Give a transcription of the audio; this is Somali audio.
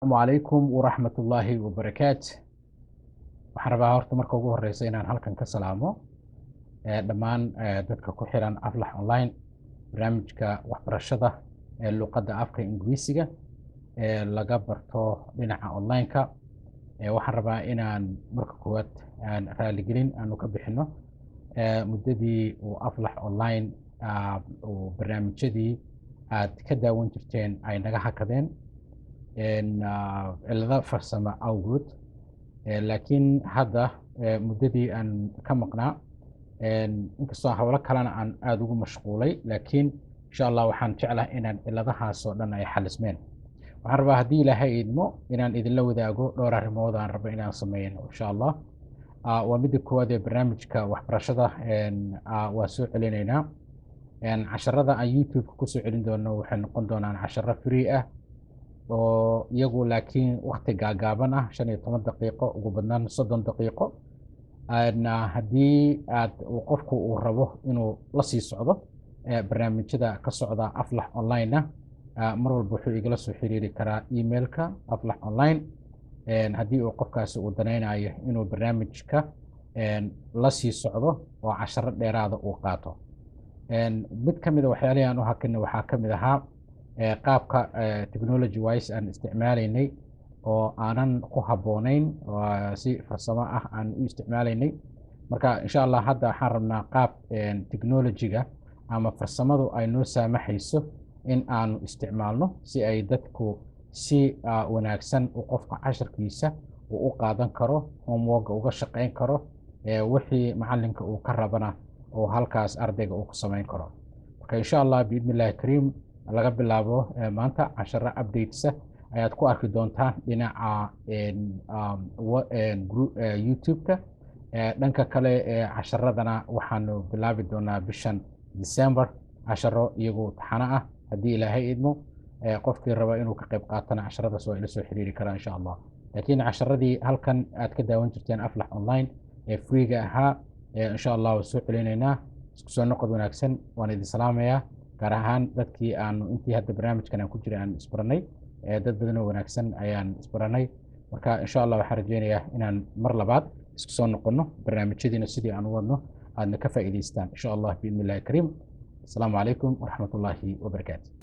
Asalaamu calaykum waraxmatullaahi wabarakaatu. Waxaan rabaa horta marka ugu horeysa inaan halkan ka salaamo dhammaan dadka ku xiran Aflax Online, barnaamijka waxbarashada ee luqadda afka Ingiriisiga ee laga barto dhinaca online-ka. Waxaan rabaa inaan marka koowaad aan raaligelin aanu ka bixino muddadii uu Aflax Online uu barnaamijyadii aad ka daawan jirteen ay naga hakadeen cillado farsamo awgood. Laakiin hadda muddadii aan ka maqnaa inkastoo hawlo kalena aan aad ugu mashquulay, laakiin insha allah waxaan jeclahay inaan cilladahaas oo dhan ay xalismeen. Waxaan rabaa haddii ilaahay idmo inaan idinla wadaago dhowr arrimood aan rabo inaan sameeyno insha allah. Waa midda koowaad ee barnaamijka waxbarashada waa soo celinaynaa. Casharada aan YouTube-ka ku soo celin doono waxay noqon doonaan casharo free ah oo iyagu laakiin waqti gaagaaban ah, 15 daqiiqo ugu badnaan 30 daqiiqo. Haddii qofku uu rabo inuu la sii socdo barnaamijyada ka socda Aflax Online mar walba wuxuu igala soo xiriiri karaa emailka Aflax Online haddii uu qofkaasi uu danaynayo inuu barnaamijka la sii socdo oo casharo dheeraada uu qaato. Mid ka mid a waxyaalihi aan u hakinay waxaa ka mid ahaa qaabka technology wise aan isticmaalaynay oo aanan ku habboonayn oo si farsamo ah aan u isticmaalaynay. Marka insha allah hadda waxaan rabnaa qaab technology-ga ama farsamadu ay noo saamaxayso in aanu isticmaalno si ay dadku si wanaagsan uu qofka casharkiisa uu u qaadan karo, homework uga shaqayn karo, wixii macallinka uu ka rabana oo halkaas ardayga uu ku samayn karo. Marka insha allah biidnillaahi kariim laga bilaabo maanta casharo updates ayaad ku arki doontaan dhinaca YouTube-ka. Dhanka kale casharadana waxaanu bilaabi doonaa bishan December casharo iyagu taxano ah haddii ilaahay idmo. Qofkii raba inuu ka qayb qaatana casharadaas waa ila soo xiriiri karaa insha allah. Laakiin casharadii halkan aad ka daawan jirteen Aflax Online ee free-ga ahaa insha allah waa soo celinaynaa. Isku soo noqod wanaagsan, waan idin salaamayaa. Gaar ahaan dadkii aanu intii hadda barnaamijkan aan ku jiray aan isbaranay, dad badan oo wanaagsan ayaan isbaranay. Marka insha allah waxaan rajeynayaa inaan mar labaad isku soo noqono barnaamijyadiina sidii aan u wadno aadna ka faa'iidaystaan insha allah biidnillaahi kariim. Asalaamu calaykum waraxmatullaahi wabarakaatu.